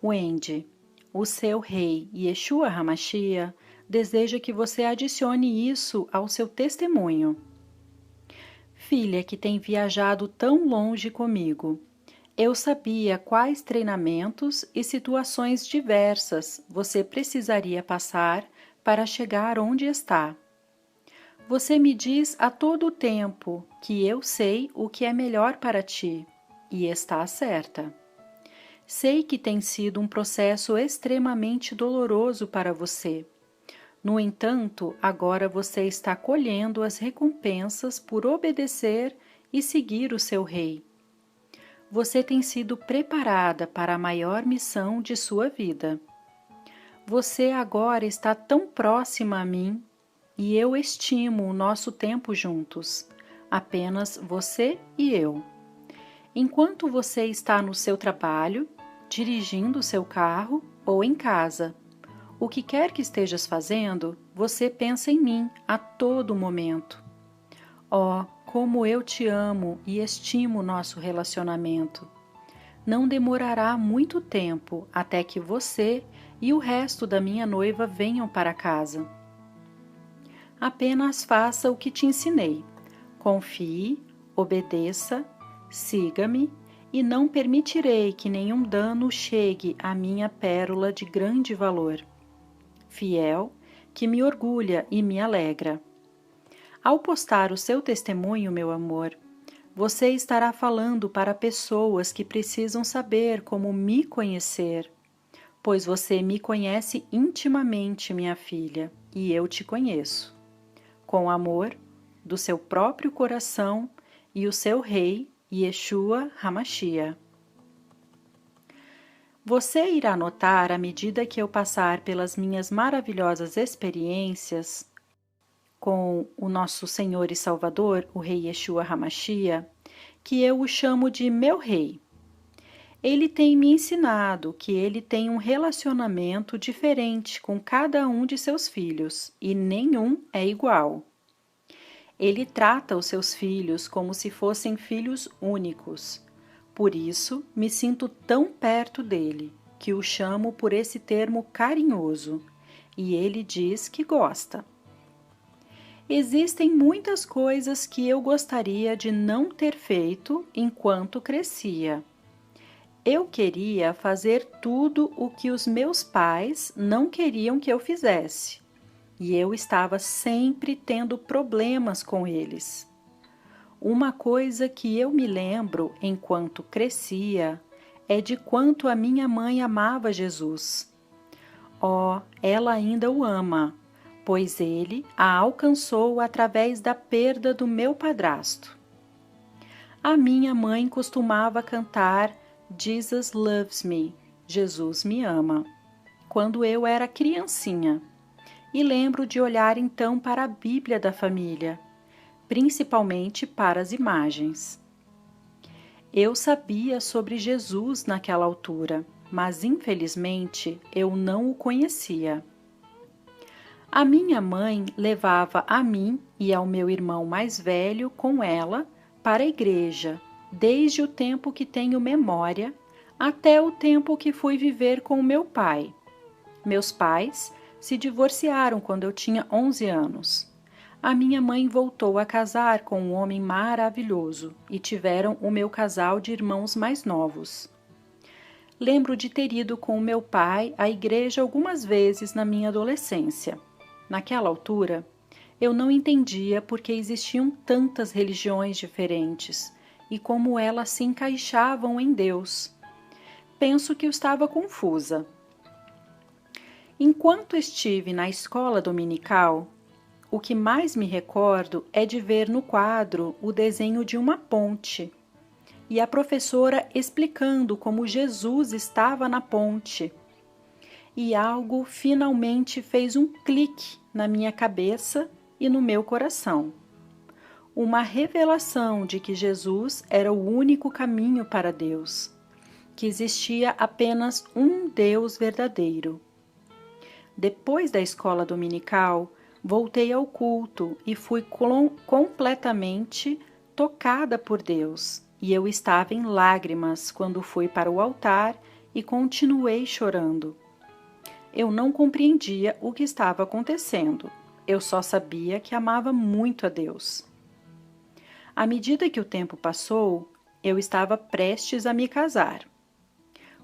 Wendy, o seu rei Yeshua HaMashiach deseja que você adicione isso ao seu testemunho. Filha que tem viajado tão longe comigo, eu sabia quais treinamentos e situações diversas você precisaria passar para chegar onde está. Você me diz a todo o tempo que eu sei o que é melhor para ti, e está certa. Sei que tem sido um processo extremamente doloroso para você. No entanto, agora você está colhendo as recompensas por obedecer e seguir o seu rei. Você tem sido preparada para a maior missão de sua vida. Você agora está tão próxima a mim e eu estimo o nosso tempo juntos, apenas você e eu. Enquanto você está no seu trabalho, dirigindo seu carro ou em casa, o que quer que estejas fazendo, você pensa em mim a todo momento. Oh, como eu te amo e estimo nosso relacionamento. Não demorará muito tempo até que você e o resto da minha noiva venham para casa. Apenas faça o que te ensinei. Confie, obedeça, siga-me e não permitirei que nenhum dano chegue à minha pérola de grande valor. Fiel, que me orgulha e me alegra. Ao postar o seu testemunho, meu amor, você estará falando para pessoas que precisam saber como me conhecer, pois você me conhece intimamente, minha filha, e eu te conheço. Com amor, do seu próprio coração e o seu rei, Yeshua HaMashiach. Você irá notar, à medida que eu passar pelas minhas maravilhosas experiências com o nosso Senhor e Salvador, o Rei Yeshua HaMashiach, que eu o chamo de meu Rei. Ele tem me ensinado que ele tem um relacionamento diferente com cada um de seus filhos, e nenhum é igual. Ele trata os seus filhos como se fossem filhos únicos. Por isso, me sinto tão perto dele, que o chamo por esse termo carinhoso, e ele diz que gosta. Existem muitas coisas que eu gostaria de não ter feito enquanto crescia. Eu queria fazer tudo o que os meus pais não queriam que eu fizesse, e eu estava sempre tendo problemas com eles. Uma coisa que eu me lembro enquanto crescia é de quanto a minha mãe amava Jesus. Oh, ela ainda o ama, pois ele a alcançou através da perda do meu padrasto. A minha mãe costumava cantar Jesus Loves Me, Jesus me ama, quando eu era criancinha, e lembro de olhar então para a Bíblia da família, principalmente para as imagens. Eu sabia sobre Jesus naquela altura, mas infelizmente eu não o conhecia. A minha mãe levava a mim e ao meu irmão mais velho com ela para a igreja, desde o tempo que tenho memória até o tempo que fui viver com meu pai. Meus pais se divorciaram quando eu tinha 11 anos. A minha mãe voltou a casar com um homem maravilhoso e tiveram o meu casal de irmãos mais novos. Lembro de ter ido com o meu pai à igreja algumas vezes na minha adolescência. Naquela altura, eu não entendia por que existiam tantas religiões diferentes e como elas se encaixavam em Deus. Penso que eu estava confusa. Enquanto estive na escola dominical, o que mais me recordo é de ver no quadro o desenho de uma ponte e a professora explicando como Jesus estava na ponte. E algo finalmente fez um clique na minha cabeça e no meu coração. Uma revelação de que Jesus era o único caminho para Deus, que existia apenas um Deus verdadeiro. Depois da escola dominical, voltei ao culto e fui completamente tocada por Deus, e eu estava em lágrimas quando fui para o altar e continuei chorando. Eu não compreendia o que estava acontecendo. Eu só sabia que amava muito a Deus. À medida que o tempo passou, eu estava prestes a me casar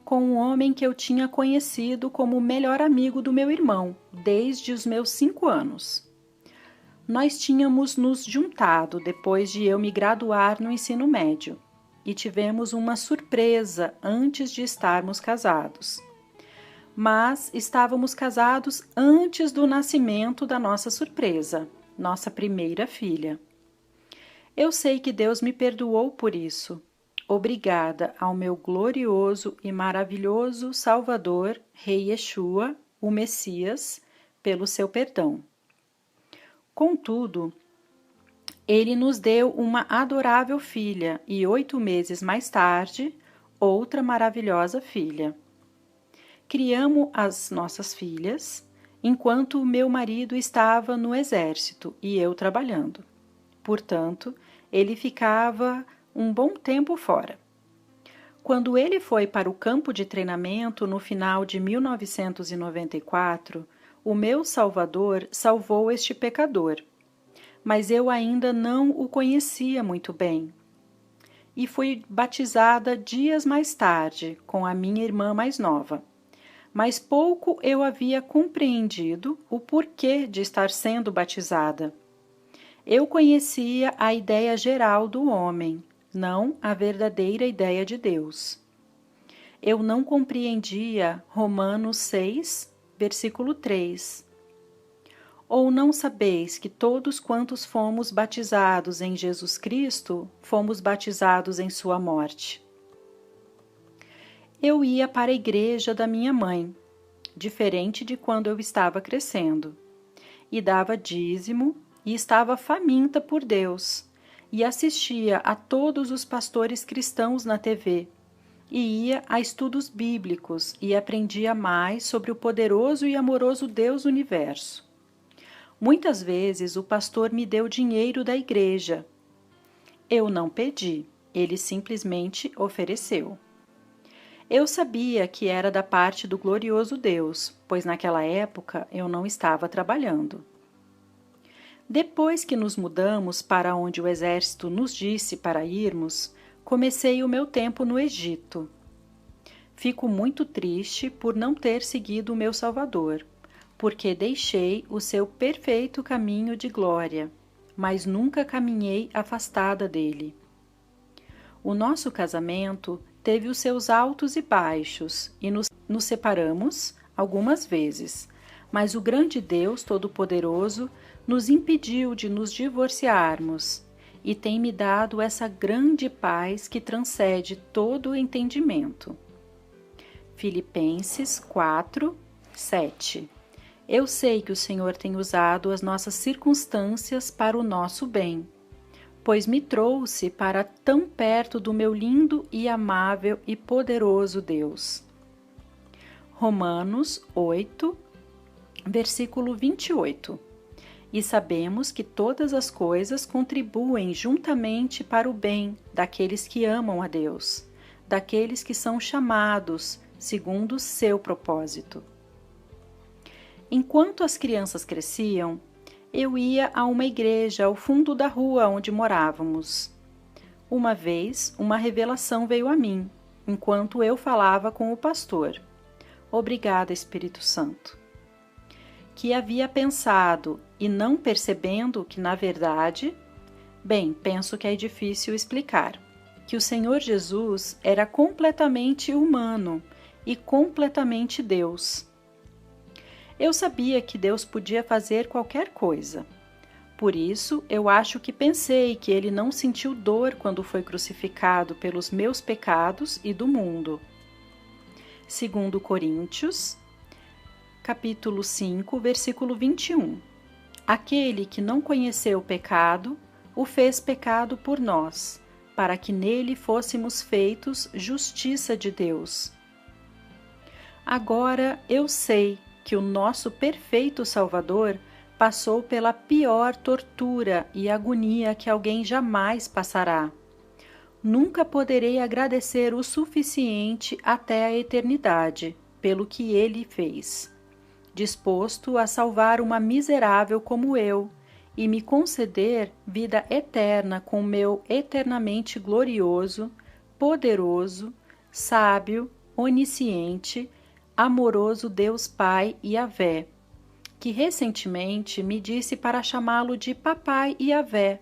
com um homem que eu tinha conhecido como o melhor amigo do meu irmão, desde os meus 5 anos. Nós tínhamos nos juntado depois de eu me graduar no ensino médio e tivemos uma surpresa antes de estarmos casados. Mas estávamos casados antes do nascimento da nossa surpresa, nossa primeira filha. Eu sei que Deus me perdoou por isso. Obrigada ao meu glorioso e maravilhoso Salvador, Rei Yeshua, o Messias, pelo seu perdão. Contudo, ele nos deu uma adorável filha e 8 meses mais tarde, outra maravilhosa filha. Criamos as nossas filhas, enquanto o meu marido estava no exército e eu trabalhando. Portanto, ele ficava um bom tempo fora. Quando ele foi para o campo de treinamento no final de 1994, o meu Salvador salvou este pecador, mas eu ainda não o conhecia muito bem. E fui batizada dias mais tarde, com a minha irmã mais nova. Mas pouco eu havia compreendido o porquê de estar sendo batizada. Eu conhecia a ideia geral do homem, não a verdadeira ideia de Deus. Eu não compreendia Romanos 6, versículo 3. Ou não sabeis que todos quantos fomos batizados em Jesus Cristo, fomos batizados em sua morte? Eu ia para a igreja da minha mãe, diferente de quando eu estava crescendo, e dava dízimo e estava faminta por Deus, e assistia a todos os pastores cristãos na TV, e ia a estudos bíblicos e aprendia mais sobre o poderoso e amoroso Deus do universo. Muitas vezes o pastor me deu dinheiro da igreja. Eu não pedi, ele simplesmente ofereceu. Eu sabia que era da parte do glorioso Deus, pois naquela época eu não estava trabalhando. Depois que nos mudamos para onde o exército nos disse para irmos, comecei o meu tempo no Egito. Fico muito triste por não ter seguido o meu Salvador, porque deixei o seu perfeito caminho de glória, mas nunca caminhei afastada dele. O nosso casamento teve os seus altos e baixos e nos separamos algumas vezes, mas o grande Deus Todo-Poderoso nos impediu de nos divorciarmos e tem me dado essa grande paz que transcende todo o entendimento. Filipenses 4, 7. Eu sei que o Senhor tem usado as nossas circunstâncias para o nosso bem, pois me trouxe para tão perto do meu lindo e amável e poderoso Deus. Romanos 8, versículo 28. E sabemos que todas as coisas contribuem juntamente para o bem daqueles que amam a Deus, daqueles que são chamados segundo o seu propósito. Enquanto as crianças cresciam, eu ia a uma igreja ao fundo da rua onde morávamos. Uma vez, uma revelação veio a mim, enquanto eu falava com o pastor. Obrigada, Espírito Santo. Que havia pensado e não percebendo que, na verdade, penso que é difícil explicar, que o Senhor Jesus era completamente humano e completamente Deus. Eu sabia que Deus podia fazer qualquer coisa. Por isso, eu acho que pensei que ele não sentiu dor quando foi crucificado pelos meus pecados e do mundo. 2 Coríntios, capítulo 5, versículo 21. Aquele que não conheceu o pecado, o fez pecado por nós, para que nele fôssemos feitos justiça de Deus. Agora eu sei que o nosso perfeito Salvador passou pela pior tortura e agonia que alguém jamais passará. Nunca poderei agradecer o suficiente até a eternidade pelo que ele fez, disposto a salvar uma miserável como eu e me conceder vida eterna com meu eternamente glorioso, poderoso, sábio, onisciente, amoroso Deus Pai Yahvé, que recentemente me disse para chamá-lo de Papai Yahvé,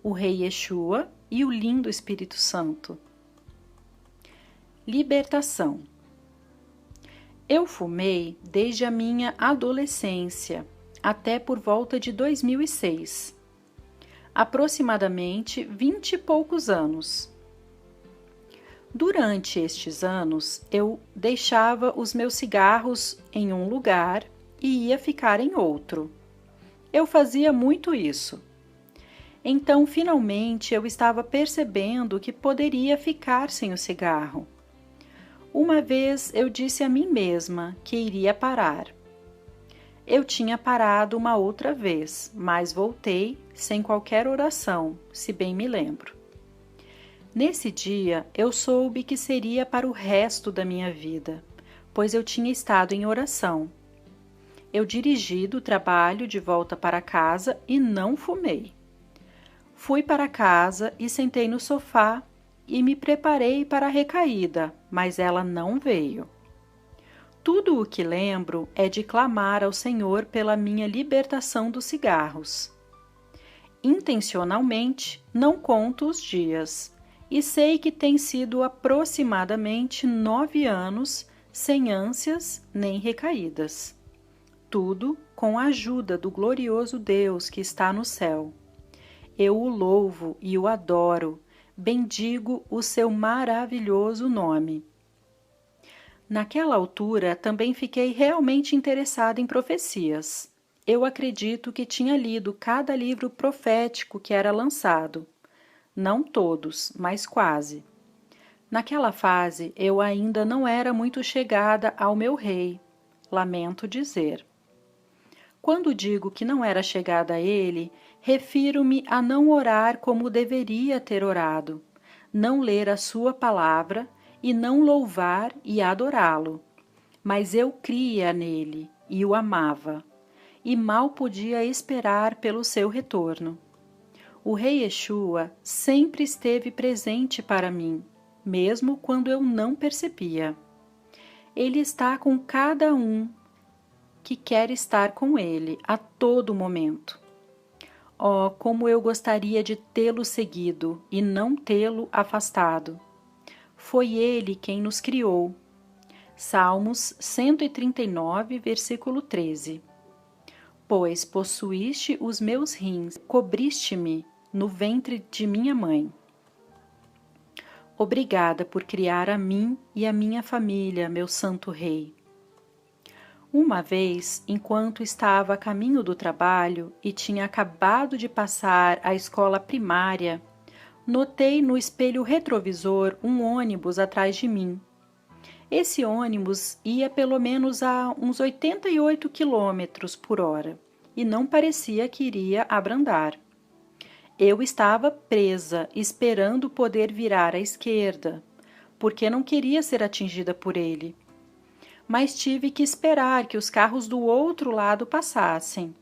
o Rei Yeshua e o lindo Espírito Santo. Libertação. Eu fumei desde a minha adolescência, até por volta de 2006. Aproximadamente 20 e poucos anos. Durante estes anos, eu deixava os meus cigarros em um lugar e ia ficar em outro. Eu fazia muito isso. Então, finalmente, eu estava percebendo que poderia ficar sem o cigarro. Uma vez eu disse a mim mesma que iria parar. Eu tinha parado uma outra vez, mas voltei sem qualquer oração, se bem me lembro. Nesse dia, eu soube que seria para o resto da minha vida, pois eu tinha estado em oração. Eu dirigi do trabalho de volta para casa e não fumei. Fui para casa e sentei no sofá e me preparei para a recaída, mas ela não veio. Tudo o que lembro é de clamar ao Senhor pela minha libertação dos cigarros. Intencionalmente, não conto os dias, e sei que tem sido aproximadamente 9 anos sem ânsias nem recaídas. Tudo com a ajuda do glorioso Deus que está no céu. Eu o louvo e o adoro, bendigo o seu maravilhoso nome. Naquela altura, também fiquei realmente interessada em profecias. Eu acredito que tinha lido cada livro profético que era lançado. Não todos, mas quase. Naquela fase, eu ainda não era muito chegada ao meu rei, lamento dizer. Quando digo que não era chegada a ele, refiro-me a não orar como deveria ter orado, não ler a sua palavra e não louvar e adorá-lo. Mas eu cria nele e o amava, e mal podia esperar pelo seu retorno. O Rei Yeshua sempre esteve presente para mim, mesmo quando eu não percebia. Ele está com cada um que quer estar com ele a todo momento. Oh, como eu gostaria de tê-lo seguido e não tê-lo afastado. Foi ele quem nos criou. Salmos 139, versículo 13. Pois possuíste os meus rins, cobriste-me no ventre de minha mãe. Obrigada por criar a mim e a minha família, meu santo rei. Uma vez, enquanto estava a caminho do trabalho e tinha acabado de passar a escola primária, notei no espelho retrovisor um ônibus atrás de mim. Esse ônibus ia pelo menos a uns 88 quilômetros por hora e não parecia que iria abrandar. Eu estava presa, esperando poder virar à esquerda, porque não queria ser atingida por ele. Mas tive que esperar que os carros do outro lado passassem.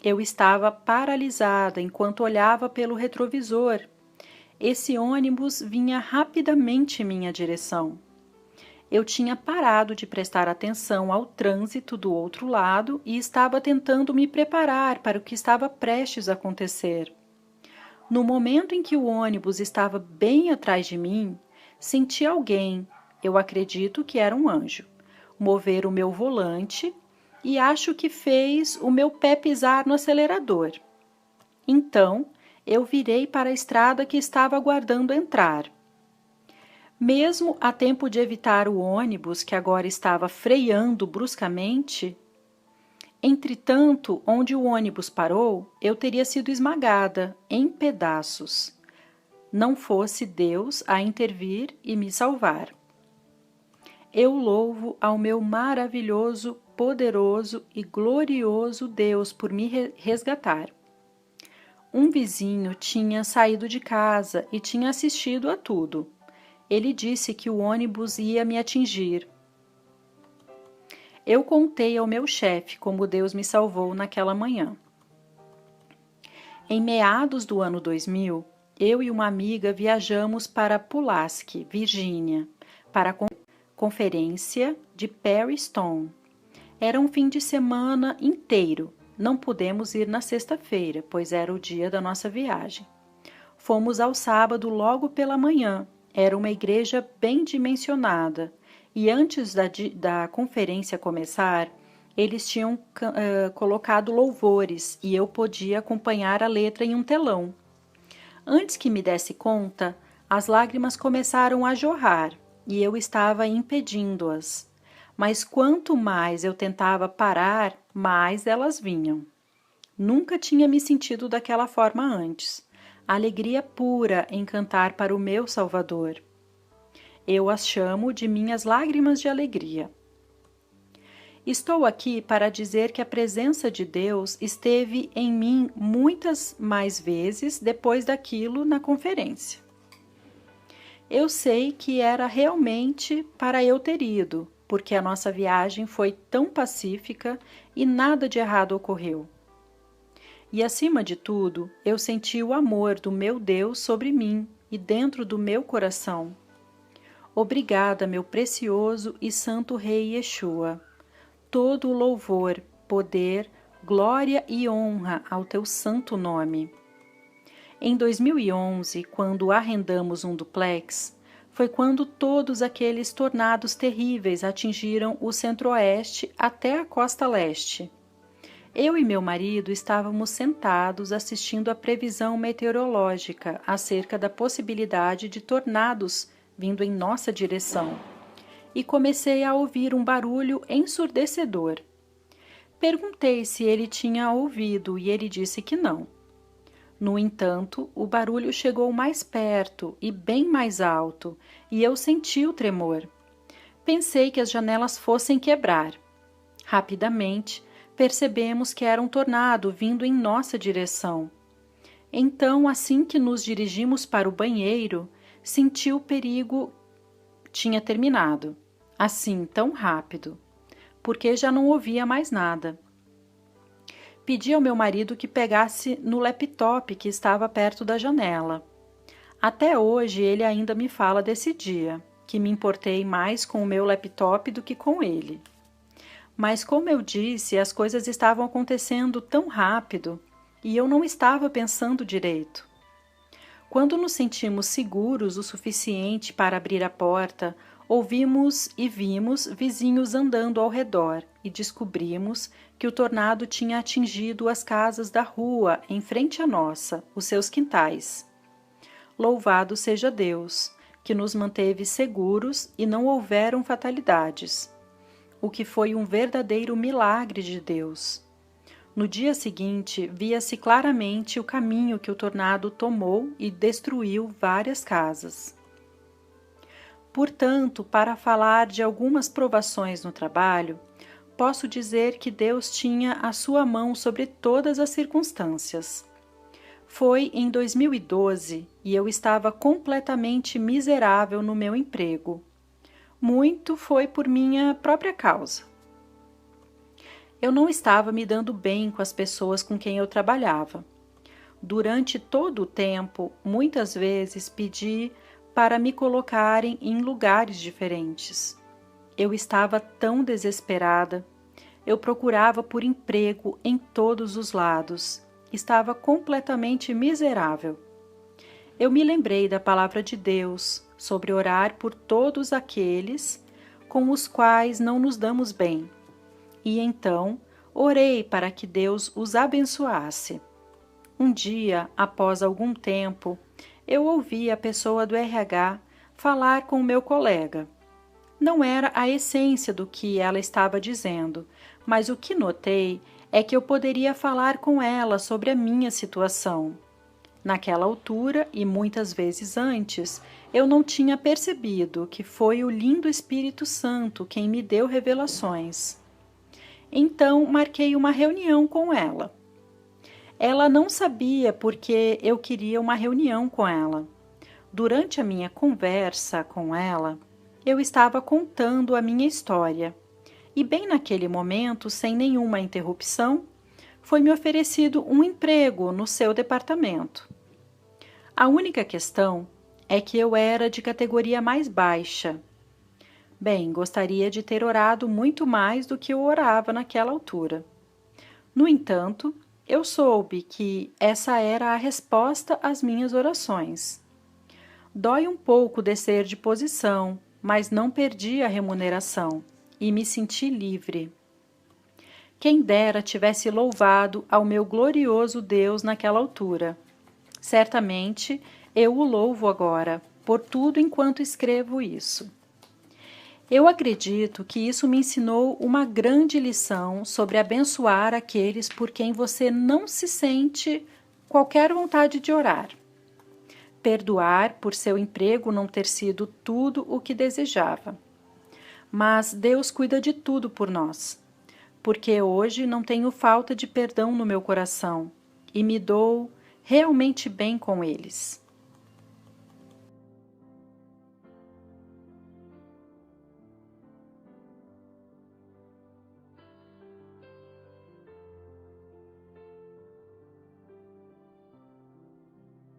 Eu estava paralisada enquanto olhava pelo retrovisor. Esse ônibus vinha rapidamente em minha direção. Eu tinha parado de prestar atenção ao trânsito do outro lado e estava tentando me preparar para o que estava prestes a acontecer. No momento em que o ônibus estava bem atrás de mim, senti alguém, eu acredito que era um anjo, mover o meu volante e acho que fez o meu pé pisar no acelerador. Então, eu virei para a estrada que estava aguardando entrar. Mesmo a tempo de evitar o ônibus que agora estava freando bruscamente, entretanto, onde o ônibus parou, eu teria sido esmagada em pedaços. Não fosse Deus a intervir e me salvar. Eu louvo ao meu maravilhoso, poderoso e glorioso Deus por me resgatar. Um vizinho tinha saído de casa e tinha assistido a tudo. Ele disse que o ônibus ia me atingir. Eu contei ao meu chefe como Deus me salvou naquela manhã. Em meados do ano 2000, eu e uma amiga viajamos para Pulaski, Virgínia, para a conferência de Perry Stone. Era um fim de semana inteiro. Não pudemos ir na sexta-feira, pois era o dia da nossa viagem. Fomos ao sábado logo pela manhã. Era uma igreja bem dimensionada. E antes da conferência começar, eles tinham colocado louvores e eu podia acompanhar a letra em um telão. Antes que me desse conta, as lágrimas começaram a jorrar e eu estava impedindo-as. Mas quanto mais eu tentava parar, mais elas vinham. Nunca tinha me sentido daquela forma antes. Alegria pura em cantar para o meu Salvador. Eu as chamo de minhas lágrimas de alegria. Estou aqui para dizer que a presença de Deus esteve em mim muitas mais vezes depois daquilo na conferência. Eu sei que era realmente para eu ter ido, porque a nossa viagem foi tão pacífica e nada de errado ocorreu. E acima de tudo, eu senti o amor do meu Deus sobre mim e dentro do meu coração. Obrigada, meu precioso e santo Rei Yeshua. Todo louvor, poder, glória e honra ao teu santo nome. Em 2011, quando arrendamos um duplex, foi quando todos aqueles tornados terríveis atingiram o centro-oeste até a costa leste. Eu e meu marido estávamos sentados assistindo a previsão meteorológica acerca da possibilidade de tornados vindo em nossa direção, e comecei a ouvir um barulho ensurdecedor. Perguntei se ele tinha ouvido e ele disse que não. No entanto, o barulho chegou mais perto e bem mais alto, e eu senti o tremor. Pensei que as janelas fossem quebrar. Rapidamente, percebemos que era um tornado vindo em nossa direção. Então, assim que nos dirigimos para o banheiro, senti o perigo tinha terminado, assim tão rápido, porque já não ouvia mais nada. Pedi ao meu marido que pegasse no laptop que estava perto da janela. Até hoje ele ainda me fala desse dia, que me importei mais com o meu laptop do que com ele. Mas como eu disse, as coisas estavam acontecendo tão rápido e eu não estava pensando direito. Quando nos sentimos seguros o suficiente para abrir a porta, ouvimos e vimos vizinhos andando ao redor e descobrimos que o tornado tinha atingido as casas da rua em frente à nossa, os seus quintais. Louvado seja Deus, que nos manteve seguros e não houveram fatalidades, o que foi um verdadeiro milagre de Deus. No dia seguinte, via-se claramente o caminho que o tornado tomou e destruiu várias casas. Portanto, para falar de algumas provações no trabalho, posso dizer que Deus tinha a sua mão sobre todas as circunstâncias. Foi em 2012 e eu estava completamente miserável no meu emprego. Muito foi por minha própria causa. Eu não estava me dando bem com as pessoas com quem eu trabalhava. Durante todo o tempo, muitas vezes pedi para me colocarem em lugares diferentes. Eu estava tão desesperada. Eu procurava por emprego em todos os lados. Estava completamente miserável. Eu me lembrei da palavra de Deus sobre orar por todos aqueles com os quais não nos damos bem. E então, orei para que Deus os abençoasse. Um dia, após algum tempo, eu ouvi a pessoa do RH falar com o meu colega. Não era a essência do que ela estava dizendo, mas o que notei é que eu poderia falar com ela sobre a minha situação. Naquela altura, e muitas vezes antes, eu não tinha percebido que foi o lindo Espírito Santo quem me deu revelações. Então, marquei uma reunião com ela. Ela não sabia porque eu queria uma reunião com ela. Durante a minha conversa com ela, eu estava contando a minha história. E bem naquele momento, sem nenhuma interrupção, foi-me oferecido um emprego no seu departamento. A única questão é que eu era de categoria mais baixa. Bem, gostaria de ter orado muito mais do que eu orava naquela altura. No entanto, eu soube que essa era a resposta às minhas orações. Dói um pouco descer de posição, mas não perdi a remuneração e me senti livre. Quem dera tivesse louvado ao meu glorioso Deus naquela altura. Certamente eu o louvo agora, por tudo enquanto escrevo isso. Eu acredito que isso me ensinou uma grande lição sobre abençoar aqueles por quem você não se sente qualquer vontade de orar. Perdoar por seu emprego não ter sido tudo o que desejava. Mas Deus cuida de tudo por nós, porque hoje não tenho falta de perdão no meu coração e me dou realmente bem com eles.